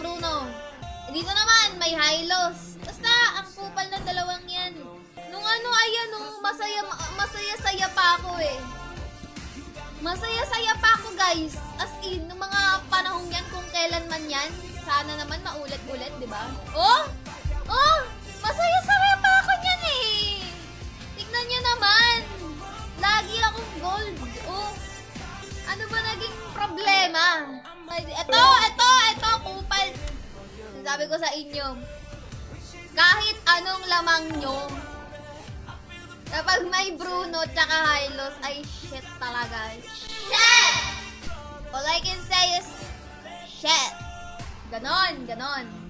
Bruno. Dito naman, may Hylos. Basta, ang kupal ng dalawang yan. Nung ano, ayan, masaya-saya pa ako eh. Masaya-saya pa ako, guys. As in, nung mga panahong yan, kung kailan man yan, sana naman maulit-ulit, di ba? Oh! Oh! Masaya-saya pa ako niyan eh! Tignan nyo naman! Lagi akong gold. Oh! Ano ba naging problema? Ito, kupal. Sabi ko sa inyo, kahit anong lamang nyo, kapag may Bruno tsaka Hylos, ay shit talaga. Shit! All I can say is, shit! Ganon.